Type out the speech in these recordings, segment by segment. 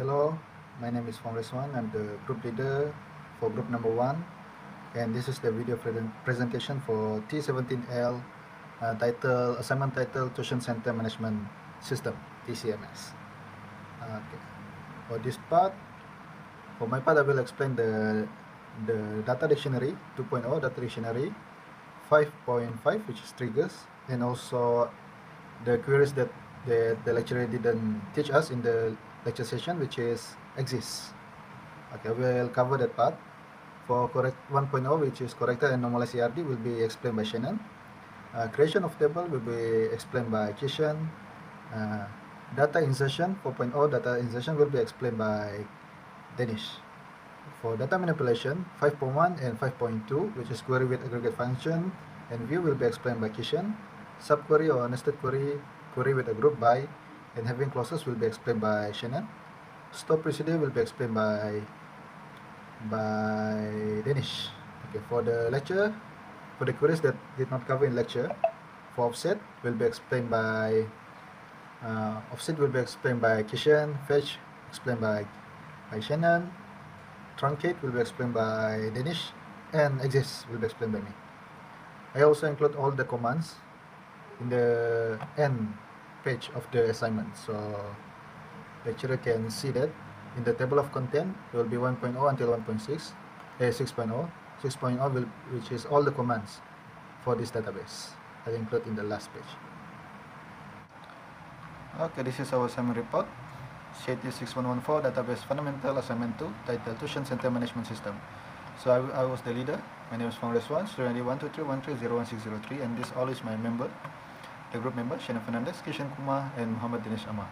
Hello, my name is Fong Reswan. I'm the group leader for group number 1, and this is the video presentation for T17L assignment title Tuition Center Management System, TCMS. Okay. For this part, for my part, I will explain the data dictionary 2.0 data dictionary 5.5, which is triggers, and also the queries that the lecturer didn't teach us in the lecture session, which is exists. Okay, we'll cover that part. For correct 1.0, which is corrected and normalized ERD, will be explained by Shannon. Creation of table will be explained by Kishan. Data insertion 4.0 data insertion will be explained by Danish. For data manipulation 5.1 and 5.2, which is query with aggregate function and view, will be explained by Kishan. Subquery or nested query with a group by and having clauses will be explained by Shannon. Stop procedure will be explained by Danish. Okay, for the lecture, for the queries that did not cover in lecture, for offset will be explained by Kishan. Fetch explained by Shannon. Truncate will be explained by Danish, and exist will be explained by me. I also include all the commands in the end page of the assignment, so lecturer can see that. In the table of content, there will be 1.0 until 1.6, 6.0. 6.0 will, which is all the commands for this database. I include in the last page. Okay, this is our assignment report. Sheet is 6114, database fundamental, assignment 2, title Tuition Center Management System. So I was the leader. My name is Fong Reswan, student ID 12313010603, and this all is my member, the group member, Shannon Fernandez, Kishan Kumar, and Muhammad Dinesh Amar.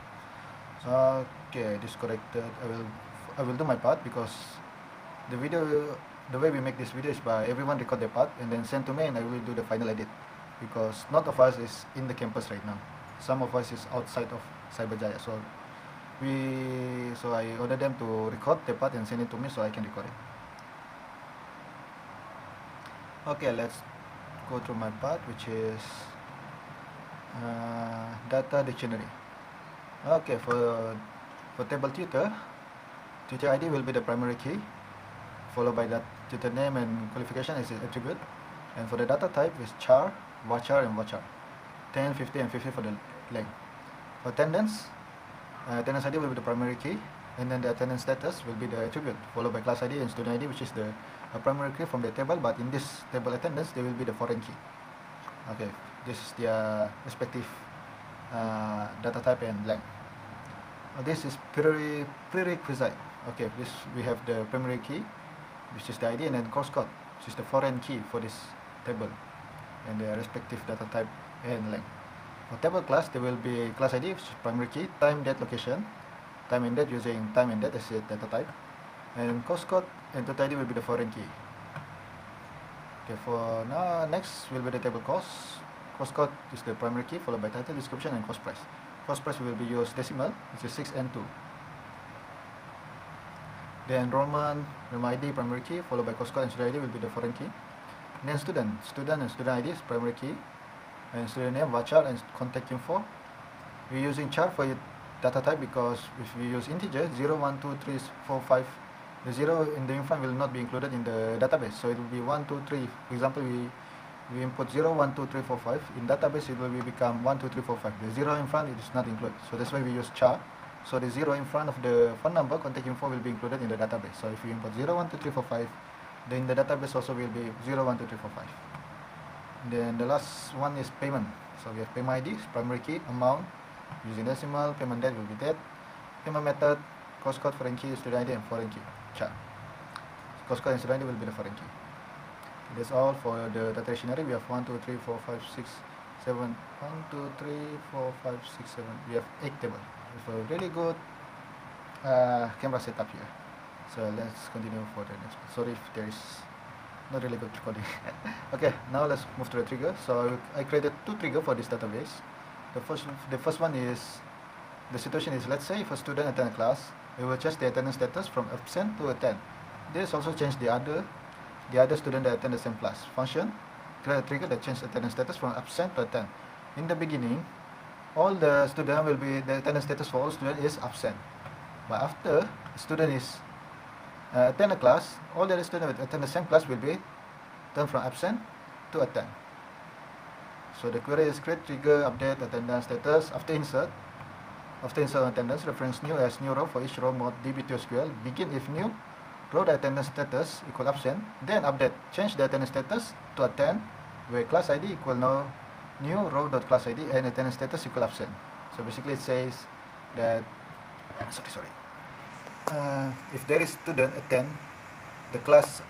Okay, this corrected. I will do my part, because the way we make this video is by everyone record their part and then send to me, and I will do the final edit, because none of us is in the campus right now. Some of us is outside of Cyberjaya, so I order them to record their part and send it to me so I can record it. Okay, let's go through my part, which is data dictionary. Okay, for table tutor ID will be the primary key, followed by that tutor name and qualification as an attribute. And for the data type is char, varchar, and varchar. 10, 50, and 50 for the length. For attendance ID will be the primary key, and then the attendance status will be the attribute, followed by class ID and student ID, which is the primary key from the table, but in this table attendance there will be the foreign key. Okay, this is their respective data type and length. This is prerequisite. Okay, we have the primary key, which is the ID, and then course code, which is the foreign key for this table, and their respective data type and length. For table class, there will be class ID, which is primary key, time, date, location, time and date using time and date as a data type, and course code and tutor ID will be the foreign key. Okay, for now, next will be the table cost. Cost code is the primary key, followed by title, description, and cost price. Cost price will be used decimal, which is 6 and 2. The enrollment ID, primary key, followed by cost code and student ID will be the foreign key. And then student and student ID is primary key, and student name, varchar, and contact info. We're using char for data type, because if we use integer 0, 1, 2, 3, 4, 5, the 0 in the in front will not be included in the database, so it will be 1, 2, 3. For example, we input 0, 1, 2, 3, 4, 5. In database, it will become 1, 2, 3, 4, 5. The 0 in front is not included, so that's why we use char. So the 0 in front of the phone number, contact info, will be included in the database. So if you input 0, 1, 2, 3, 4, 5, then the database also will be 0, 1, 2, 3, 4, 5. Then the last one is payment. So we have payment ID, primary key, amount, using decimal, payment date will be that. Payment method, cost code, foreign key, student ID, and foreign key, char. Cost code and student ID will be the foreign key. That's all for the data dictionary. We have 1, 2, 3, 4, 5, 6, 7. 1, 2, 3, 4, 5, 6, 7. We have 8 tables. So really good camera setup here. So let's continue for the next one. Sorry if there is not really good recording. Okay, now let's move to the trigger. So I created 2 triggers for this database. The first one is, the situation is, let's say if a student attend a class, we will change the attendance status from absent to attend. This also change the other student that attend the same class. Function create a trigger that change attendance status from absent to attend. In the beginning, all the student will be, the attendance status for all students is absent. But after a student is attend a class, all the other students that attend the same class will be turned from absent to attend. So the query is create trigger update attendance status after insert. After insert attendance, reference new as new row for each row mode db2sql. Begin if new row the attendance status equal absent. Then update change the attendance status to attend, where class ID equal no new row dot class ID and attendance status equal absent. So basically it says that if there is student attend the class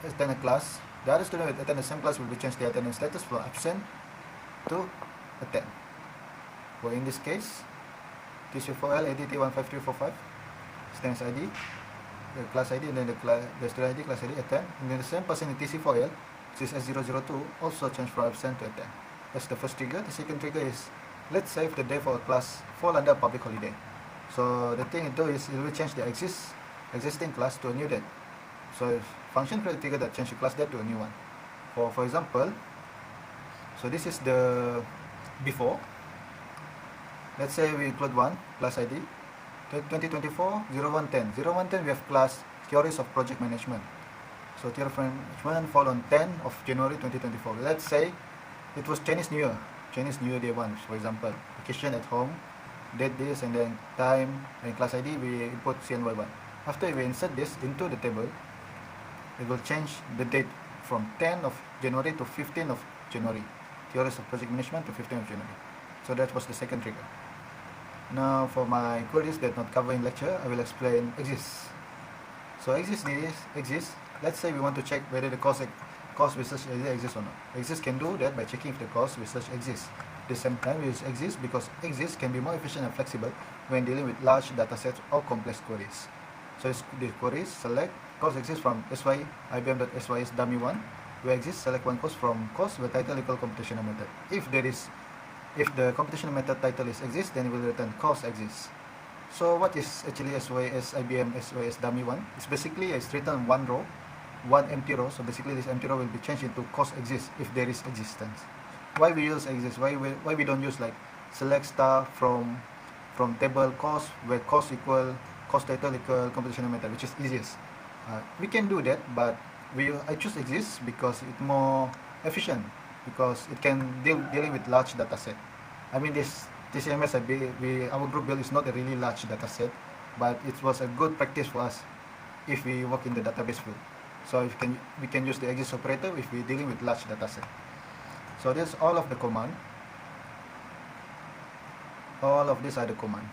attend a class, the other student will attend the same class will be changed the attendance status from absent to attend. For in this case, T17L ADT15345 stands ID, the class ID, and then the student ID, class ID, attend, and then the same person in TC4L, which is S002, also change from absent to attend. That's the first trigger. The second trigger is, let's say if the day for a class fall under public holiday. So the thing it do is it will change the existing class to a new date. So function create trigger that change the class date to a new one. For example, so this is the before. Let's say we include one class ID 2024 0110. 0110 we have class theories of project management. So theory of management fall on 10 of January 2024. Let's say it was Chinese New Year day 1, for example, vacation at home, date this, and then time and class ID we input CNY1. After we insert this into the table, it will change the date from 10 of January to 15 of January. Theories of project management to 15 of January. So that was the second trigger. Now for my queries that not covered in lecture, I will explain exists. So exists is exists. Let's say we want to check whether the course research exists or not. Exists can do that by checking if the course research exists. At the same time, we use exists because exists can be more efficient and flexible when dealing with large datasets or complex queries. So the queries select course exists from sy ibm.sys dummy1, where exists select one course from course where title equal computational method. If the computational method title is exists, then it will return course exists. So what is actually SYS IBM SYS dummy1? It's basically it's written one row, one empty row. So basically this empty row will be changed into course exists if there is existence. Why we use exists? Why we don't use like select star from table course where course equal course title equal computational method, which is easiest. We can do that, but I choose exists because it's more efficient, because it can dealing with large data set. I mean this TCMS our group build is not a really large data set, but it was a good practice for us if we work in the database field. So we can use the exist operator if we're dealing with large data set. So this is all of the command. All of these are the command.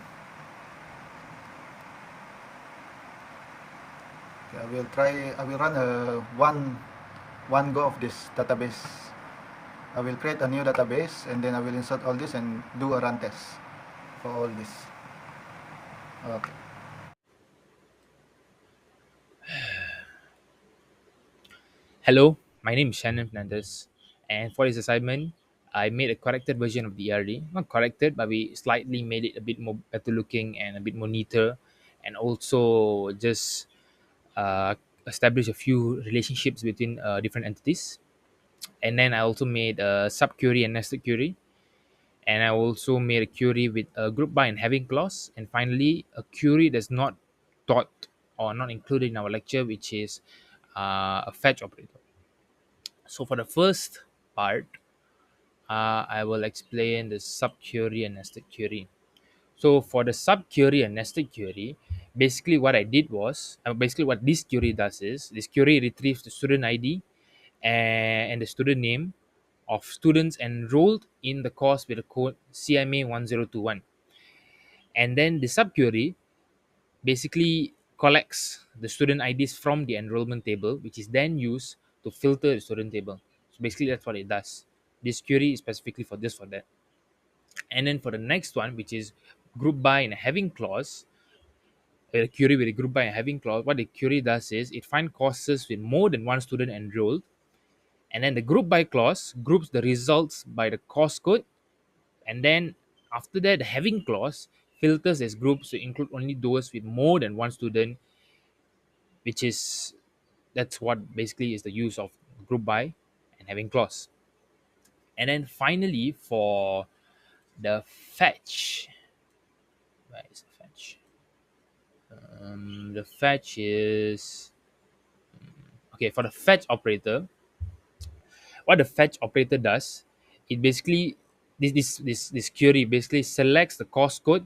Okay, I will run a one go of this database. I will create a new database and then I will insert all this and do a run test for all this. Okay. Hello, my name is Shannon Fernandez, and for this assignment, I made a corrected version of the ERD. Not corrected, but we slightly made it a bit more better looking and a bit more neater, and also just uh, established a few relationships between different entities. And then I also made a sub query and nested query, and I also made a query with a group by and having clause, and finally a query that's not taught or not included in our lecture, which is a fetch operator. So for the first part, I will explain the sub-query and nested query. So for the sub-query and nested query, basically what I did was, basically what this query does is, this query retrieves the student ID and the student name of students enrolled in the course with the code CMA1021. And then the sub-query basically collects the student IDs from the enrollment table, which is then used to filter the student table. So basically, that's what it does. This query is specifically for this, for that. And then for the next one, which is group by and having clause, a query with a group by and having clause, what the query does is it finds courses with more than one student enrolled. And then the group by clause groups the results by the course code. And then after that, the having clause filters as groups to include only those with more than one student, which is that's what basically is the use of group by and having clause. And then finally for the fetch, where is the fetch? The fetch is okay. For the fetch operator, what the fetch operator does, it basically this query basically selects the course code,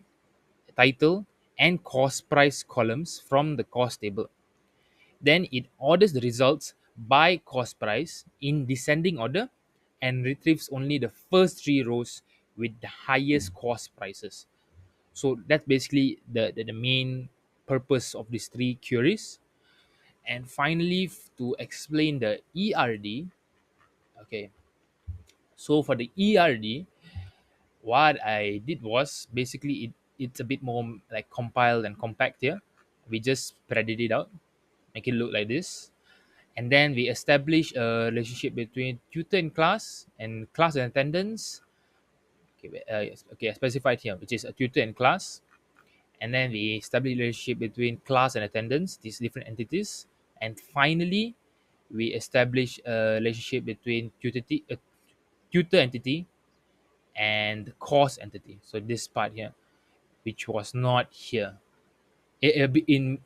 title, and cost price columns from the course table. Then it orders the results by cost price in descending order and retrieves only the first three rows with the highest cost prices. So that's basically the main purpose of these three queries. And finally, to explain the ERD, okay, so for the ERD, what I did was basically it's a bit more like compiled and compact here. We just spreaded it out, make it look like this. And then we establish a relationship between tutor in class and class and attendance. Okay, okay, specified here, which is a tutor in class. And then we establish a relationship between class and attendance, these different entities. And finally, we establish a relationship between tutor entity and course entity. So this part here, which was not here. In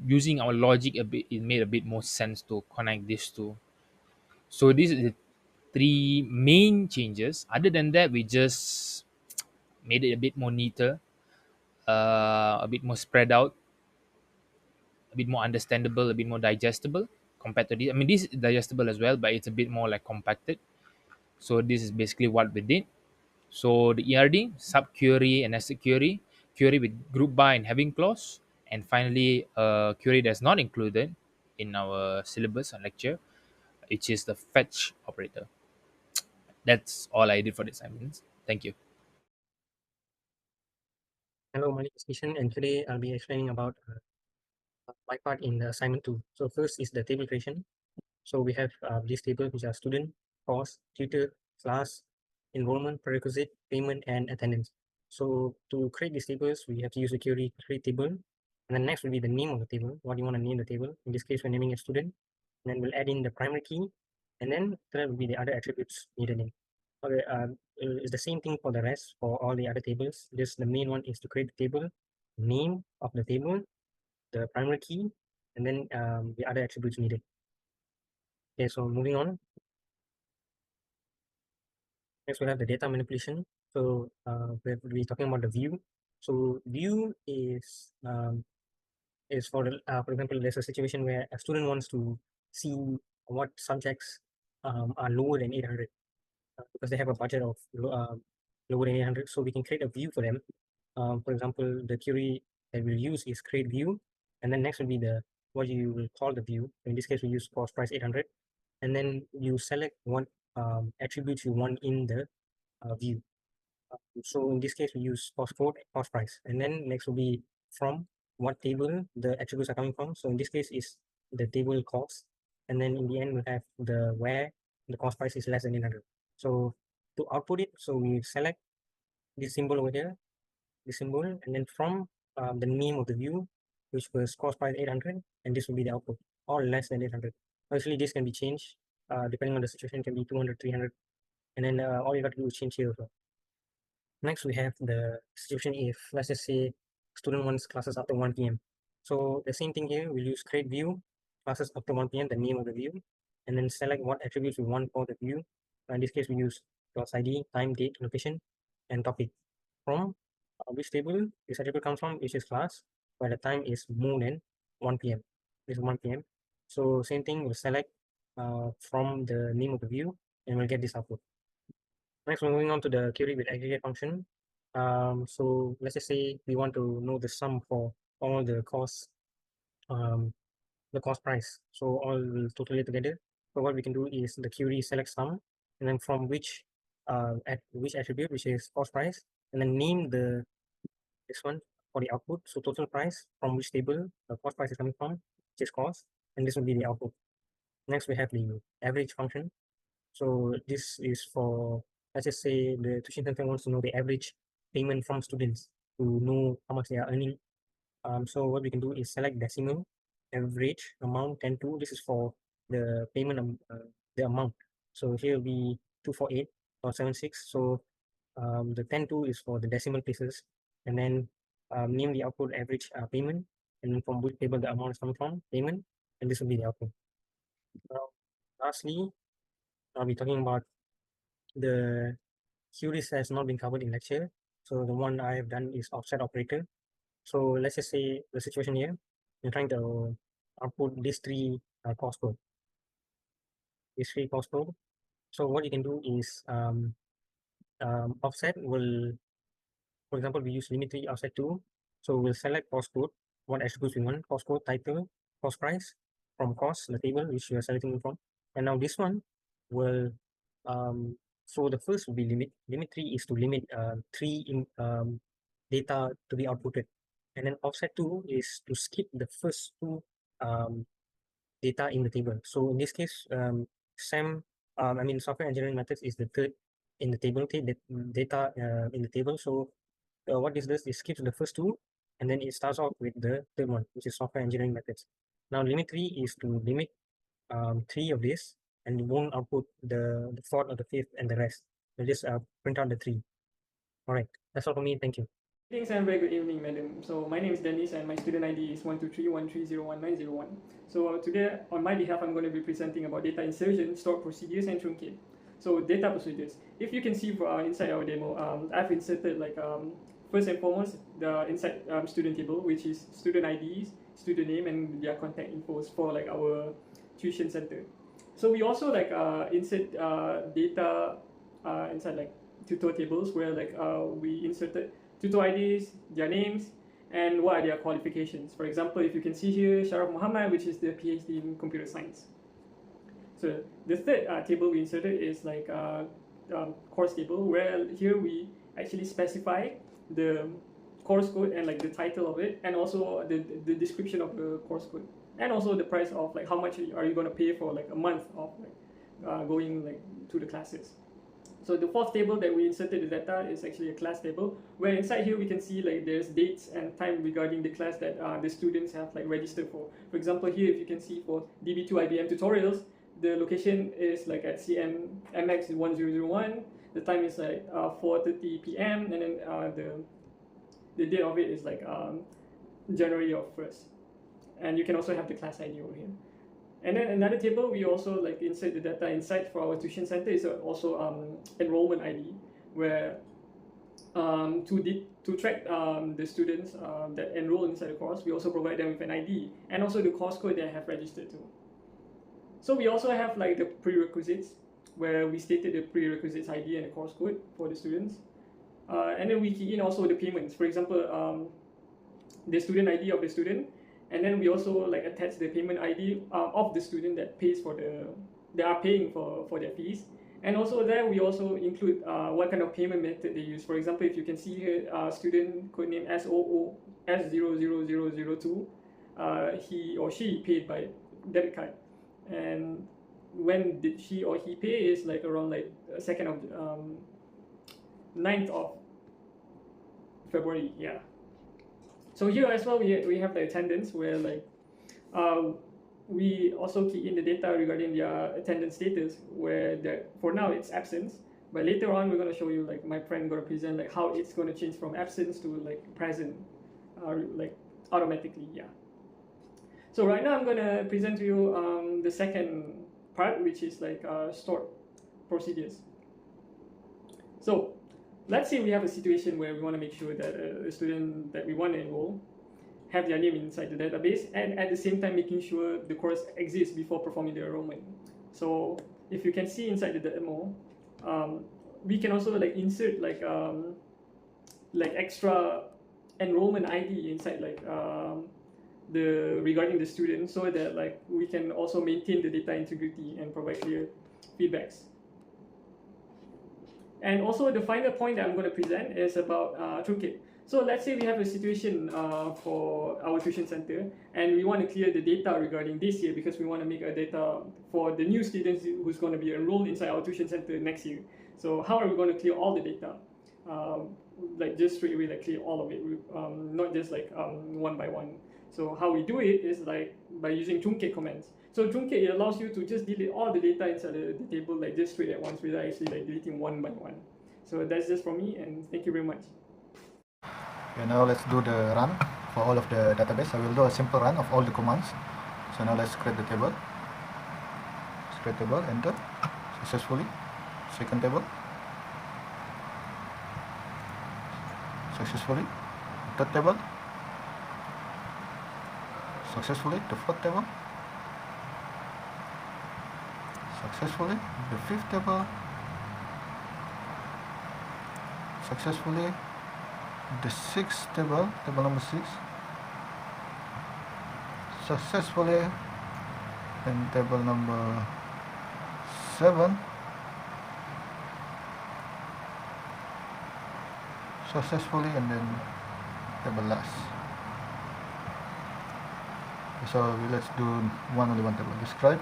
using our logic a bit, it made a bit more sense to connect these two. So these are the three main changes. Other than that, we just made it a bit more neater, a bit more spread out, a bit more understandable, a bit more digestible compared to this. I mean, this is digestible as well, but it's a bit more like compacted. So this is basically what we did. So the ERD, subquery and nested query, query with group by and having clause, and finally a query that's not included in our syllabus or lecture, which is the fetch operator. That's all I did for the assignments. Thank you. Hello, my name is Kishan, and today I'll be explaining about my part in the assignment 2. So first is the table creation. So we have these tables which are student, course, tutor, class, enrollment, prerequisite, payment, and attendance. So to create these tables, we have to use the query create table. And then next will be the name of the table. What do you want to name the table? In this case, we're naming a student. And then we'll add in the primary key. And then there will be the other attributes needed in. Okay, it's the same thing for the rest for all the other tables. Just the main one is to create the table, name of the table, the primary key, and then the other attributes needed. Okay, so moving on. Next, we have the data manipulation. So we'll be talking about the view. So view is for example, there's a situation where a student wants to see what subjects are lower than 800 because they have a budget of lower than 800. So we can create a view for them. For example, the query that we'll use is create view, and then next will be the what you will call the view. In this case, we use cost price 800, and then you select what attributes you want in the view. So in this case, we use cost code, cost price, and then next will be from what table the attributes are coming from. So in this case is the table cost, and then in the end we have the where the cost price is less than 800. So to output it, so we select this symbol over here, this symbol, and then from the name of the view, which was cost price 800, and this will be the output, or less than 800. Actually, this can be changed depending on the situation. It can be 200, 300, and then all you got to do is change here also. Next, we have the situation if, let's just say, student wants classes after 1 p.m. So the same thing here, we'll use create view, classes after 1 p.m., the name of the view, and then select what attributes we want for the view. In this case, we use class ID, time, date, location, and topic. From which table this attribute comes from, which is class, where the time is more than 1 p.m. This is 1 p.m. So same thing, we'll select from the name of the view, and we'll get this output. Next, we're moving on to the query with aggregate function. So let's just say we want to know the sum for all um, the cost price. So all will total it together. So what we can do is the query select sum, and then from at which attribute, which is cost price, and then name this one for the output. So total price from which table the cost price is coming from, which is cost, and this will be the output. Next, we have the average function. So this is for, let's just say the tuition center wants to know the average payment from students to know how much they are earning. So what we can do is select decimal, average amount 10 2. This is for the payment the amount. So here will be 248.76. So the 10 2 is for the decimal places, and then name the output average payment, and then from which table the amount is coming from, payment, and this will be the output. Now, lastly, I'll be talking about the queries has not been covered in lecture. So the one I have done is offset operator. So let's just say the situation here, you're trying to output these three course code. These three course code. So what you can do is offset will, for example, we use limit 3 offset 2. So we'll select course code, what attributes we want, course code, title, cost price, from cost, the table which you are selecting from. And now this one will, so the first will be limit 3 is to limit three in, data to be outputted. And then offset 2 is to skip the first two data in the table. So in this case, software engineering methods is the third in the table, okay, the data in the table. So what this does is skips the first two, and then it starts off with the third one, which is software engineering methods. Now limit 3 is to limit three of this, and you won't output the fourth or the fifth and the rest. You just print out the three. All right, that's all for me. Thank you. Greetings and very good evening, madam. So my name is Dennis and my student ID is 12313019101. So today, on my behalf, I'm going to be presenting about data insertion, stored procedures, and truncate. So data procedures. If you can see inside our demo, I've inserted first and foremost the inside student table, which is student IDs, student name, and their contact infos for our tuition center. So we also insert data inside tutor tables where we inserted tutor IDs, their names, and what are their qualifications. For example, if you can see here, Sharaf Muhammad, which is the PhD in computer science. So the third table we inserted is course table, where here we actually specify the course code and the title of it, and also the description of the course code, and also the price of how much are you going to pay for a month of going to the classes. So the fourth table that we inserted the data is actually a class table, where inside here we can see there's dates and time regarding the class that the students have registered for. For example, here if you can see for DB2 IBM tutorials, the location is at CMX 1001. The time is 4:30 p.m. and then the date of it is January of 1st. And you can also have the class ID over here. And then another table, we also insert the data inside for our tuition center is also enrollment ID, where to track the students that enroll inside the course, we also provide them with an ID and also the course code they have registered to. So we also have the prerequisites, where we stated the prerequisites ID and the course code for the students. And then we key in also the payments. For example, the student ID of the student, and then we also attach the payment ID of the student that pays for they are paying for their fees. And also there we also include what kind of payment method they use. For example, if you can see here, student code name SOOS00002, he or she paid by debit card. And when did she or he pay is around 2nd of 9th of February, yeah. So here as well we have the attendance, where we also key in the data regarding their attendance status, where for now it's absence, but later on we're going to show you my friend going to present how it's going to change from absence to present automatically, yeah. So right now I'm going to present to you the second part, which is stored procedures. So let's say we have a situation where we want to make sure that a student that we want to enroll have their name inside the database, and at the same time making sure the course exists before performing the enrollment. So if you can see inside the demo, we can also insert extra enrollment ID inside regarding the student, so that we can also maintain the data integrity and provide clear feedbacks. And also the final point that I'm going to present is about truncate. So let's say we have a situation for our tuition center, and we want to clear the data regarding this year, because we want to make a data for the new students who's going to be enrolled inside our tuition center next year. So how are we going to clear all the data? Just straight away clear all of it, not just one by one. So how we do it is by using truncate commands. So truncate, it allows you to just delete all the data inside the table just straight at once, without actually deleting one by one. So that's just from me, and thank you very much. Okay, now let's do the run. for all of the database. I will do a simple run of all the commands. So now let's create the table. Let's create table, enter, successfully. Second table, successfully. Third table, successfully. The fourth table, successfully. The fifth table, successfully. The sixth table, table number 6, successfully. And table number 7, successfully. And then table last. So let's do only one table. Describe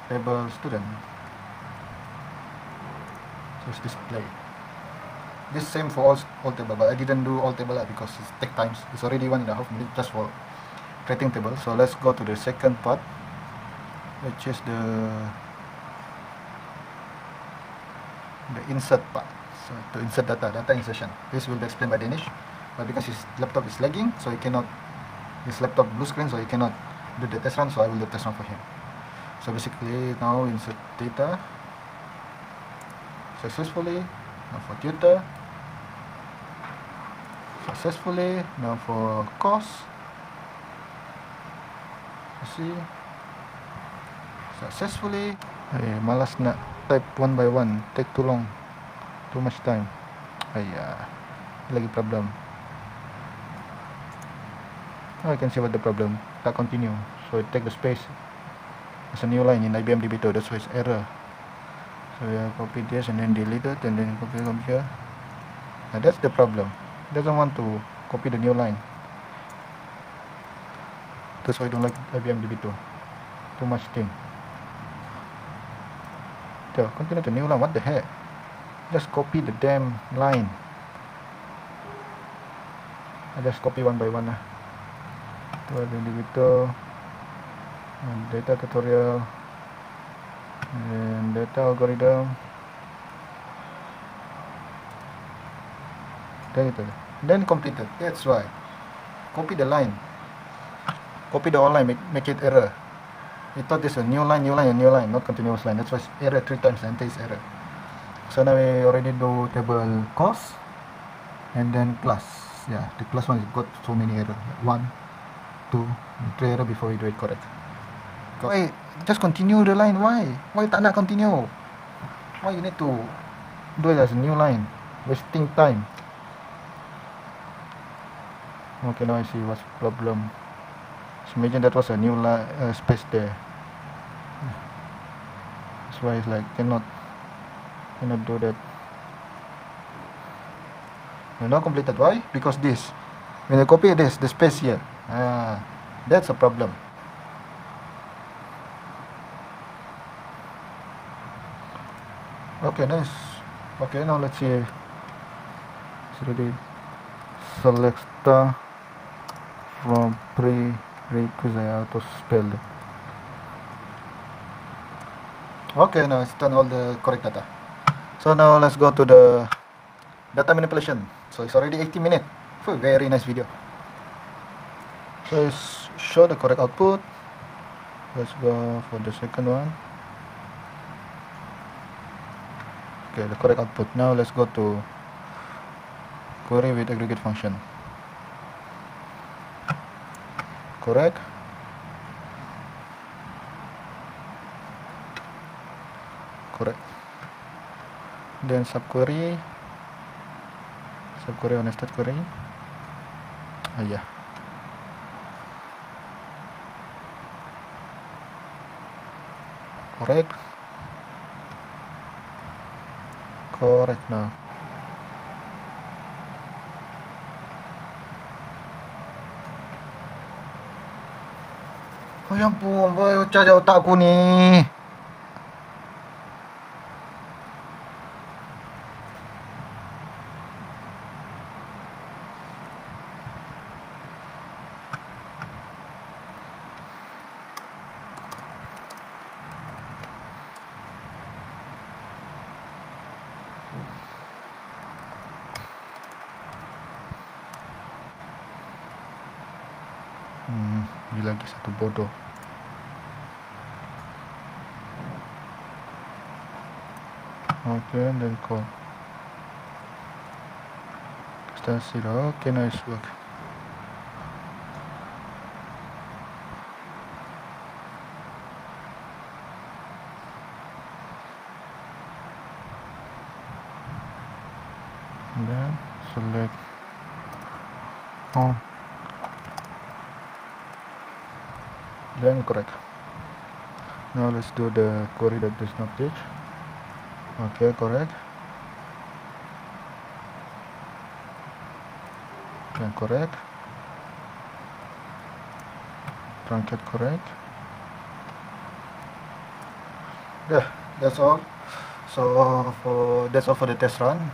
table student. So it's display. This same for all table, but I didn't do all table because it take times. It's already 1.5 minutes just for creating table. So let's go to the second part, which is the insert part. So to insert data insertion. This will be explained by Danish, but because his laptop is lagging, so he cannot. His laptop blue screen, so he cannot do the test run. So I will do test run for him. So basically now insert data successfully. Now for tutor. Successfully. Now for course, see, successfully. Malas nak type one by one, take too long, too much time. Lagi problem. Now I can see what the problem. Tak continue, so it take the space. It's a new line in IBM DB2, that's why it's error. So we copy this and then delete it and then copy here. Now that's the problem. Doesn't want to copy the new line. That's why I don't like IBM DB2. Too much thing. So continue the new line. What the heck? Just copy the damn line. I just copy one by one lah. To IBM DB2. Data tutorial. And data algorithm. Then completed. That's why. Copy the line. Copy the whole line, make it error. We thought this is a new line, not continuous line. That's why it's error 3 times, enter is error. So now we already do table cost and then class. Yeah, the class one got so many error. 1, 2, 3 error before we do it correct. Why? Just continue the line. Why? Why tak nak continue? Why you need to do it as a new line? Wasting time. Okay, now I see what's the problem. So imagine that was a new space there. That's why it's like cannot do that. Not completed. Why? Because this. When you copy this, the space here. That's a problem. Okay, nice. Okay, now let's see. It's ready. Select star from prerequisite. I auto spelled. Okay, now it's done all the correct data. So now let's go to the data manipulation. So it's already 80 minutes. Very nice video. So let's show the correct output. Let's go for the second one. Okay, the correct output. Now let's go to query with aggregate function. Correct. Then subquery on nested query. Yeah. Correct now. Oh ya ampun, boy, pecah je otak aku ni. Ini lagi satu bodoh. Okay, then call. Stand still. Okay, nice work. And then select on. Then correct. Now let's do the query that does not teach. Okay, correct. Okay, correct. Truncate correct. Yeah, that's all. So that's all for the test run.